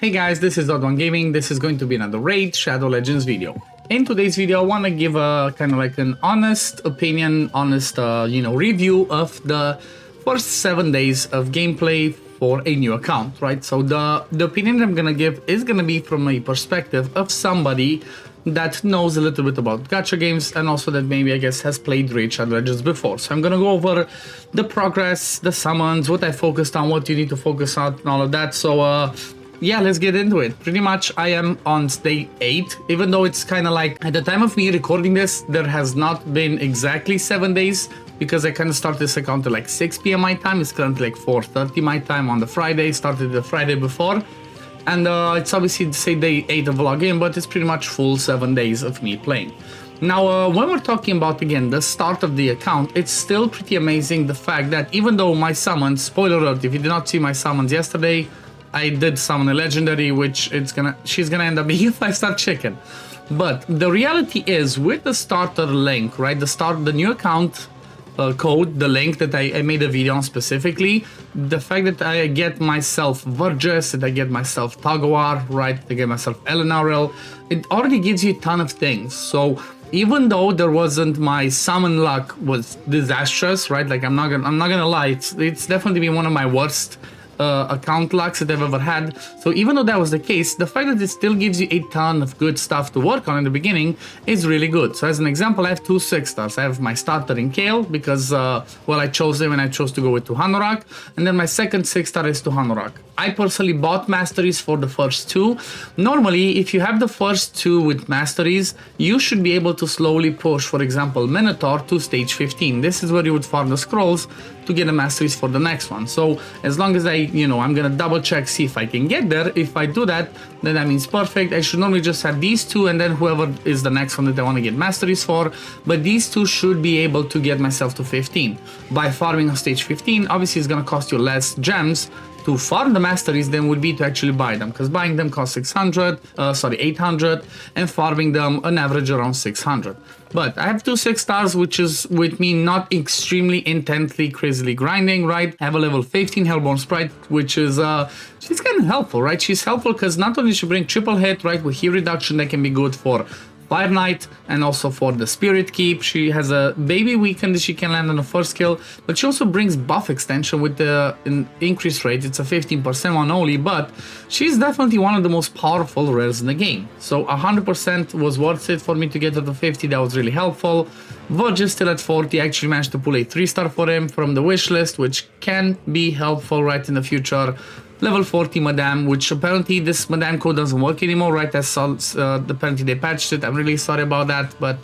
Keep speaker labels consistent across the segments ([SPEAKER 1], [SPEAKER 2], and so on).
[SPEAKER 1] Hey guys, this is OddOneGaming. This is going to be another Raid Shadow Legends video. In today's video, I want to give a kind of like an honest opinion, review of the first 7 days of gameplay for a new account, right? So the opinion I'm gonna give is gonna be from a perspective of somebody that knows a little bit about gacha games and also that maybe, I guess, has played Raid Shadow Legends before. So I'm gonna go over the progress, the summons, what I focused on, what you need to focus on, and all of that. So yeah, let's get into it. Pretty much I am on day 8, even though it's kind of like at the time of me recording this, there has not been exactly 7 days because I kind of started this account at like 6 p.m. my time. It's currently like 4:30 my time on the Friday, started the Friday before. And it's obviously say day 8 of vlogging, but it's pretty much full 7 days of me playing. Now, when we're talking about, again, the start of the account, it's still pretty amazing the fact that even though my summons, spoiler alert, if you did not see my summons yesterday, I did summon a legendary, which she's gonna end up being a 5-star chicken. But the reality is, with the starter link, right, the new account code, the link that I made a video on specifically, the fact that I get myself Vergis, that I get myself Tagawar, right, I get myself Elenarel, it already gives you a ton of things. So even though there wasn't, my summon luck was disastrous, right, like I'm not gonna lie, it's definitely been one of my worst account lucks that I've ever had. So even though that was the case, the fact that it still gives you a ton of good stuff to work on in the beginning is really good. So as an example, I have 2 6-stars. I have my starter in Kale because well, I chose him and I chose to go with 2 Hanorok, and then my second 6-star is 2 Hanorok. I personally bought masteries for the first 2. Normally, if you have the first 2 with masteries, you should be able to slowly push, for example, Minotaur to stage 15. This is where you would farm the scrolls to get the masteries for the next one. So as long as I'm gonna double check, see if I can get there. If I do that, then that means perfect. I should normally just have these 2 and then whoever is the next one that I want to get masteries for. But these 2 should be able to get myself to 15. By farming on stage 15, obviously it's gonna cost you less gems to farm the masteries than would be to actually buy them, because buying them costs 800, and farming them an average around 600. But I have 2 6-stars, which is with me not extremely intensely crazily grinding, right? I have a level 15 Hellborn Sprite, which is she's kind of helpful, right? She's helpful because not only she brings triple hit, right, with heal reduction that can be good for Fire Knight and also for the Spirit Keep. She has a baby weaken that she can land on the first kill, but she also brings buff extension with the increase rate. It's a 15% one only, but she's definitely one of the most powerful rares in the game. So 100% was worth it for me to get her to 50. That was really helpful. Verge is still at 40. I actually managed to pull a 3-star for him from the wish list, which can be helpful right in the future. Level 40 Madame, which apparently this Madame code doesn't work anymore, right? Apparently they patched it. I'm really sorry about that, but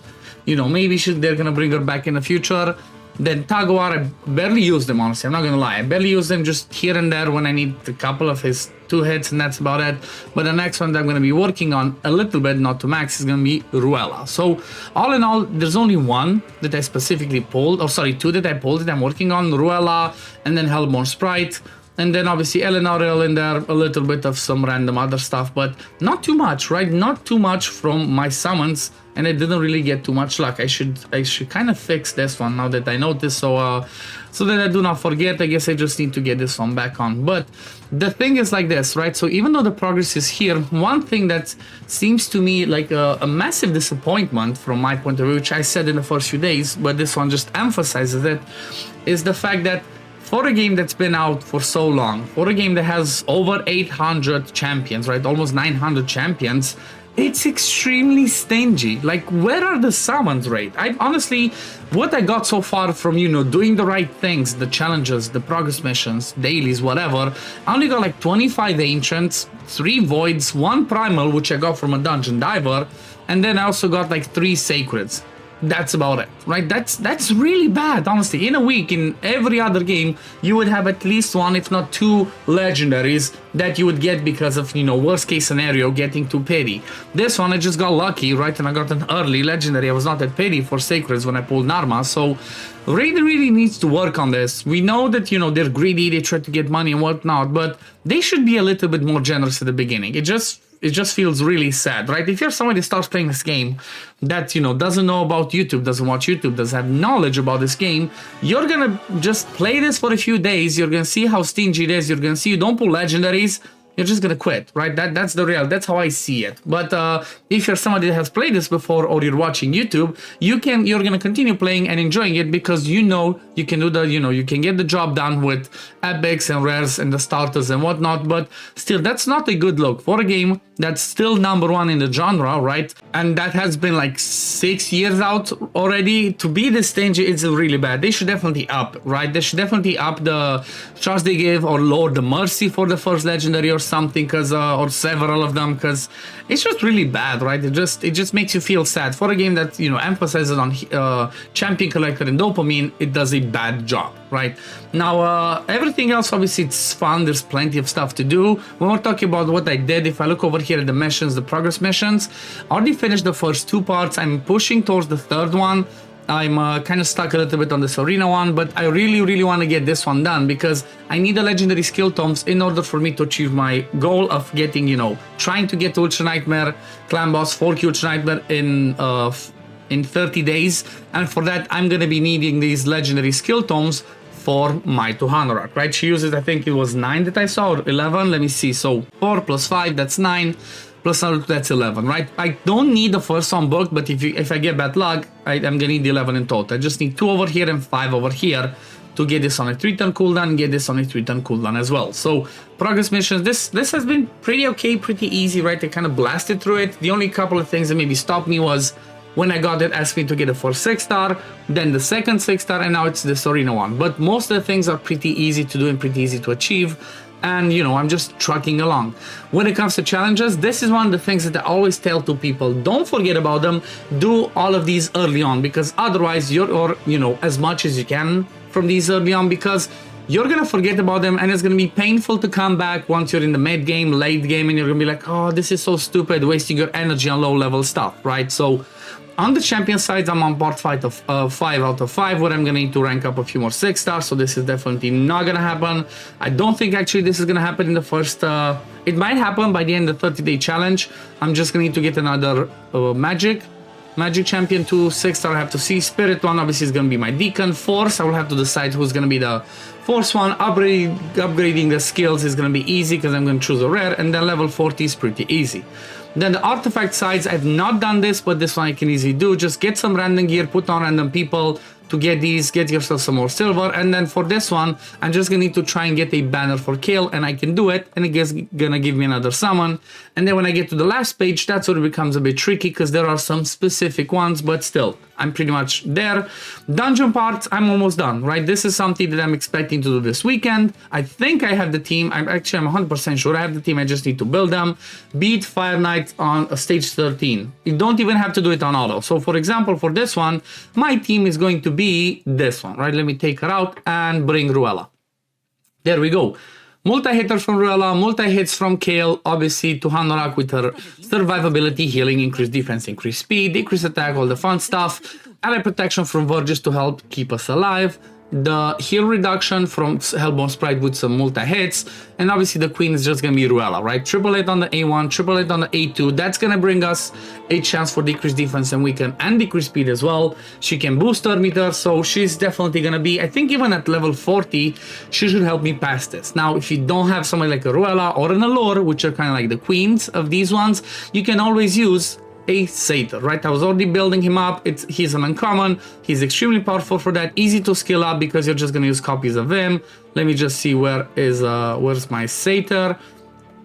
[SPEAKER 1] maybe they're gonna bring her back in the future. Then Tagawar, I barely used them, honestly, I'm not gonna lie. I barely use them, just here and there when I need a couple of his 2 hits, and that's about it. But the next one that I'm gonna be working on a little bit, not to max, is gonna be Ruella. So all in all, there's only 1 that I specifically pulled, or sorry, 2 that I pulled that I'm working on, Ruella and then Hellborn Sprite. And then obviously Elenarel in there, a little bit of some random other stuff, but not too much, right? Not too much from my summons, and I didn't really get too much luck. I should kind of fix this one now that I noticed, so that I do not forget. I guess I just need to get this one back on. But the thing is like this, right? So even though the progress is here, one thing that seems to me like a massive disappointment from my point of view, which I said in the first few days, but this one just emphasizes it, is the fact that for a game that's been out for so long, for a game that has over 800 champions, right, almost 900 champions, it's extremely stingy. Like, where are the summons rate? I honestly, what I got so far from, doing the right things, the challenges, the progress missions, dailies, whatever, I only got like 25 ancients, 3 voids, 1 primal, which I got from a dungeon diver, and then I also got like 3 sacreds. That's about it, right? That's really bad, honestly. In a week, in every other game, you would have at least 1, if not 2 legendaries that you would get because of, worst case scenario, getting too petty. This one, I just got lucky, right? And I got an early legendary. I was not that petty for sacreds when I pulled Narma, so really needs to work on this. We know that, they're greedy, they try to get money and whatnot, but they should be a little bit more generous at the beginning. It just feels really sad, right? If you're somebody that starts playing this game that, doesn't know about YouTube, doesn't watch YouTube, doesn't have knowledge about this game, you're gonna just play this for a few days, you're gonna see how stingy it is, you're gonna see you don't pull legendaries, you're just gonna quit, right? That's the real, that's how I see it. But if you're somebody that has played this before, or you're watching YouTube, you're gonna continue playing and enjoying it, because you know you can do the, you can get the job done with epics and rares and the starters and whatnot. But still, that's not a good look for a game that's still #1 in the genre, right? And that has been like 6 years out already. To be this stingy, it's really bad. They should definitely up, right? They should definitely up the chance they give, or lower the mercy for the first legendary or something, cause or several of them, because it's just really bad, right? It just makes you feel sad for a game that emphasizes on champion collector and dopamine. It does a bad job, right? Now everything else, obviously it's fun, there's plenty of stuff to do. When we're talking about what I did, if I look over here at the missions, the progress missions, I already finished the first 2 parts. I'm pushing towards the 3rd one. I'm kind of stuck a little bit on this arena one, but I really want to get this one done, because I need the legendary skill tomes in order for me to achieve my goal of getting, trying to get to Ultra Nightmare clan boss 4Q Ultra Nightmare in 30 days. And for that, I'm going to be needing these legendary skill tomes for my Tuhanorak, right? She uses, I think it was 9 that I saw, or 11. Let me see. So 4 plus 5, that's 9. Plus that's 11, right? I don't need the first one booked, but if I get bad luck, I'm gonna need the 11 in total. I just need 2 over here and 5 over here to get this on a 3-turn cooldown and get this on a 3-turn cooldown as well. So progress missions, this has been pretty okay, pretty easy, right? I kind of blasted through it. The only couple of things that maybe stopped me was when I got it, asked me to get a first 6-star, then the second 6-star, and now it's this arena one. But most of the things are pretty easy to do and pretty easy to achieve. And I'm just trucking along. When it comes to challenges, this is one of the things that I always tell to people: don't forget about them. Do all of these early on, because otherwise as much as you can from these early on, because you're gonna forget about them, and it's gonna be painful to come back once you're in the mid game, late game, and you're gonna be like, oh, this is so stupid, wasting your energy on low level stuff, right? So on the champion side, I'm on part 5 out of 5, where I'm gonna need to rank up a few more 6-stars, so this is definitely not gonna happen. I don't think actually this is gonna happen in the first, it might happen by the end of the 30-day challenge. I'm just gonna need to get another magic champion 2 6-star. I have to see. Spirit one obviously is gonna be my deacon. Force, I will have to decide who's gonna be the force one. Upgrading the skills is gonna be easy, because I'm gonna choose a rare, and then level 40 is pretty easy. Then the artifact sides, I've not done this, but this one I can easily do. Just get some random gear, put on random people to get these, get yourself some more silver. And then for this one, I'm just gonna need to try and get a banner for kill, and I can do it, and it's gonna give me another summon. And then when I get to the last page, that's where it becomes a bit tricky, because there are some specific ones, but still, I'm pretty much there. Dungeon parts, I'm almost done, right? This is something that I'm expecting to do this weekend. I think I have the team. I'm 100% sure I have the team. I just need to build them. Beat Fire Knight on a stage 13. You don't even have to do it on auto. So for example, for this one, my team is going to be this one, right? Let me take her out and bring Ruella. There we go. Multi-hitters from Ruella, multi-hits from Kale, obviously Tuhanorak with her survivability, healing, increased defense, increased speed, decreased attack, all the fun stuff, ally protection from Verges to help keep us alive, the heal reduction from Hellbone Sprite with some multi-hits, and obviously the queen is just gonna be Ruella, right? Triple hit on the A1, triple hit on the A2, that's gonna bring us a chance for decreased defense and weaken and decreased speed as well. She can boost her meter, so she's definitely gonna be, I think even at level 40, she should help me pass this. Now, if you don't have somebody like a Ruella or an Allure, which are kind of like the queens of these ones, you can always use a Satyr, right? I was already building him up. He's an uncommon. He's extremely powerful for that. Easy to skill up because you're just gonna use copies of him. Let me just see where's my Satyr.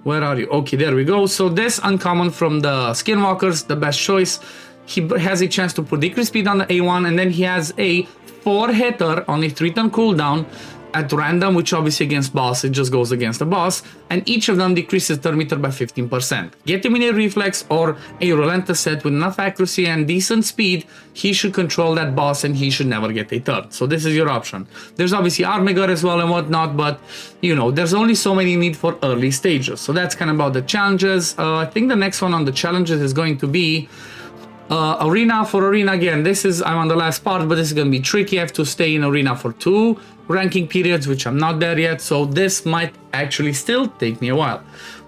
[SPEAKER 1] Where are you? Okay, there we go. So this uncommon from the Skinwalkers, the best choice. He has a chance to put decreased speed on the A1, and then he has a 4-hitter on a 3-turn cooldown at random, which obviously against boss, it just goes against the boss, and each of them decreases turn meter by 15%. Get him in a reflex or a relentless set with enough accuracy and decent speed, he should control that boss and he should never get a turn. So this is your option. There's obviously Armiger as well and whatnot, but you know, there's only so many need for early stages. So that's kind of about the challenges. I think the next one on the challenges is going to be arena. For arena, again, I'm on the last part, but this is going to be tricky. I have to stay in arena for 2 ranking periods, which I'm not there yet, so this might actually still take me a while.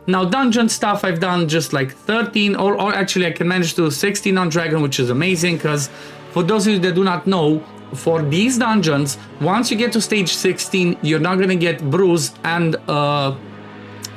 [SPEAKER 1] Now, dungeon stuff, I've done just like 13, or actually I can manage to do 16 on Dragon, which is amazing, because for those of you that do not know, for these dungeons, once you get to stage 16, you're not going to get Bruise and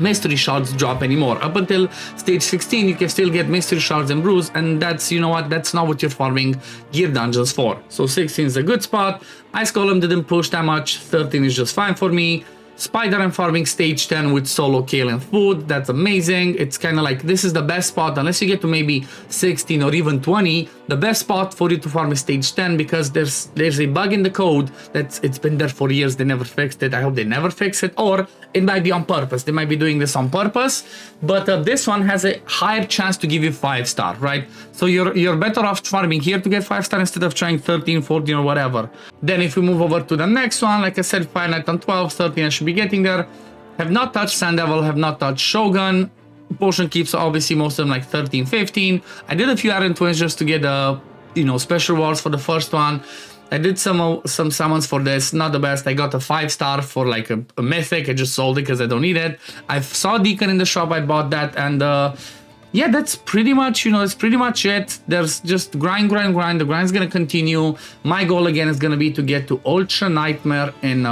[SPEAKER 1] mystery shards drop anymore. Up until stage 16 you can still get mystery shards and brews, and that's, you know what, that's not what you're farming gear dungeons for. So 16 is a good spot. Ice Golem didn't push that much. 13 is just fine for me. Spider, I'm farming stage 10 with solo kale and food. That's amazing. It's kind of like, this is the best spot unless you get to maybe 16 or even 20. The best spot for you to farm is stage 10, because there's a bug in the code it's been there for years. They never fixed it. I hope they never fix it, or it might be on purpose. They might be doing this on purpose, but this one has a higher chance to give you 5-star, right? So you're better off farming here to get 5-star instead of trying 13, 14 or whatever. Then if we move over to the next one, like I said, Fire Knight on 12, 13 I should be getting there. Have not touched Sand Devil, have not touched Shogun. Potion keeps, obviously most of them like 13, 15. I did a few Iron Twins just to get you know, special rewards for the first one. I did some summons for this, not the best. I got a 5-star for like a mythic. I just sold it because I don't need it. I saw Deacon in the shop, I bought that, and yeah, that's pretty much, you know, it's pretty much it. There's just grind. The grind's gonna continue. My goal again is gonna be to get to Ultra Nightmare in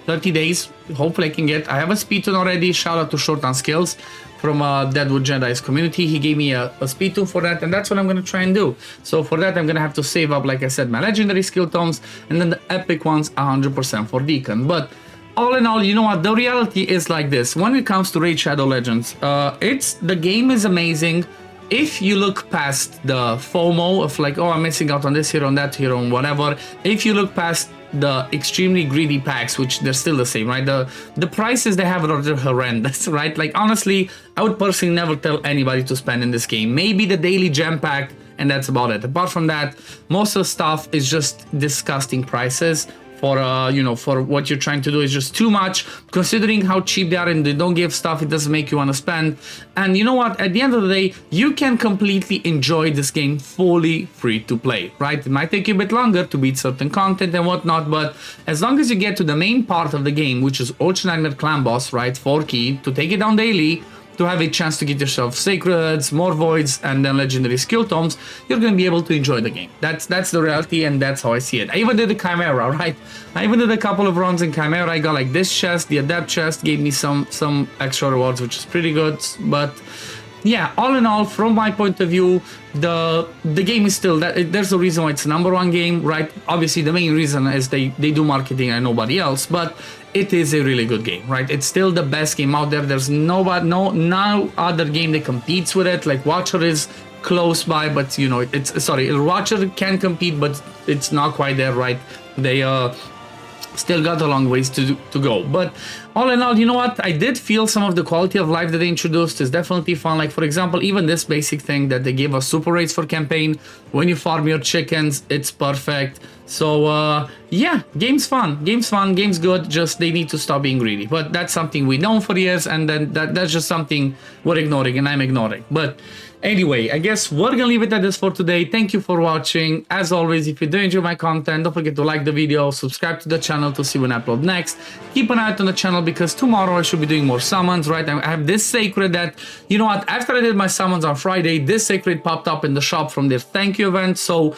[SPEAKER 1] 30 days. Hopefully I can get, I have a speed tune already. Shout out to Short on Skills from Deadwood Jedi's community. He gave me a speed tune for that, and that's what I'm going to try and do. So for that, I'm going to have to save up, like I said, my legendary skill tomes, and then the epic ones 100% for Deacon. But all in all, you know what, the reality is like this. When it comes to Raid Shadow Legends, the game is amazing if you look past the FOMO of like, oh, I'm missing out on this hero, on that hero, and whatever. If you look past the extremely greedy packs, which they're still the same, right? The prices they have are horrendous, right? Like, honestly, I would personally never tell anybody to spend in this game. Maybe the daily gem pack, and that's about it. Apart from that, most of the stuff is just disgusting prices. For you know, for what you're trying to do is just too much, considering how cheap they are and they don't give stuff. It doesn't make you want to spend. And you know what, at the end of the day, you can completely enjoy this game fully free to play, right? It might take you a bit longer to beat certain content and whatnot, but as long as you get to the main part of the game, which is Ultra Nightmare Clan Boss, right, 4 key to take it down daily, to have a chance to get yourself Sacreds, more Voids, and then Legendary Skill Tomes, you're going to be able to enjoy the game. That's the reality, and that's how I see it. I even did the Chimera, right? I even did a couple of runs in Chimera. I got like this chest, the Adept chest, gave me some extra rewards, which is pretty good. But yeah, all in all, from my point of view, the game is still, there's a reason why it's the #1 game, right? Obviously, the main reason is they do marketing and nobody else, but it is a really good game, right? It's still the best game out there. There's no other game that competes with it. Like Watcher is close by, but you know, Watcher can compete, but it's not quite there, right? They still got a long ways to go. But all in all, you know what, I did feel some of the quality of life that they introduced is definitely fun. Like, for example, even this basic thing that they gave us super rates for campaign. When you farm your chickens, it's perfect. So yeah, game's fun, game's good, just they need to stop being greedy. But that's something we know for years, and then that's just something we're ignoring, and I'm ignoring. But anyway, I guess we're gonna leave it at this for today. Thank you for watching. As always, if you do enjoy my content, don't forget to like the video, subscribe to the channel to see when I upload next. Keep an eye out on the channel, because tomorrow I should be doing more summons, right? I have this Sacred that, you know what, after I did my summons on Friday, this Sacred popped up in the shop from their thank you event. So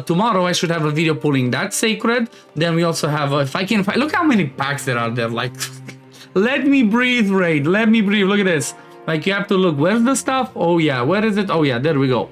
[SPEAKER 1] tomorrow I should have a video pulling that Sacred. Then we also have, if I can find, look how many packs there are there, like, let me breathe, Raid, let me breathe, look at this. Like, you have to look, where's the stuff? Oh yeah, where is it? Oh yeah, there we go.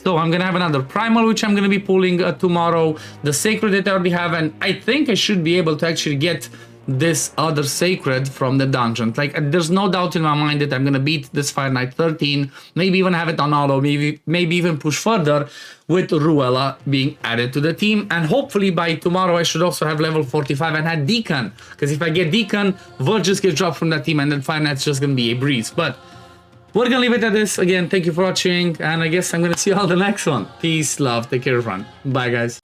[SPEAKER 1] So I'm gonna have another Primal, which I'm gonna be pulling tomorrow. The Sacred that I already have, and I think I should be able to actually get this other Sacred from the dungeon. Like, there's no doubt in my mind that I'm gonna beat this Fire Knight 13, maybe even have it on auto, maybe even push further with Ruella being added to the team. And hopefully by tomorrow I should also have level 45 and have Deacon, because if I get Deacon, Virgis gets dropped from that team, and then Fire Knight's just gonna be a breeze. But we're gonna leave it at this. Again, thank you for watching, and I guess I'm gonna see you all the next one. Peace, love, take care, everyone. Bye, guys.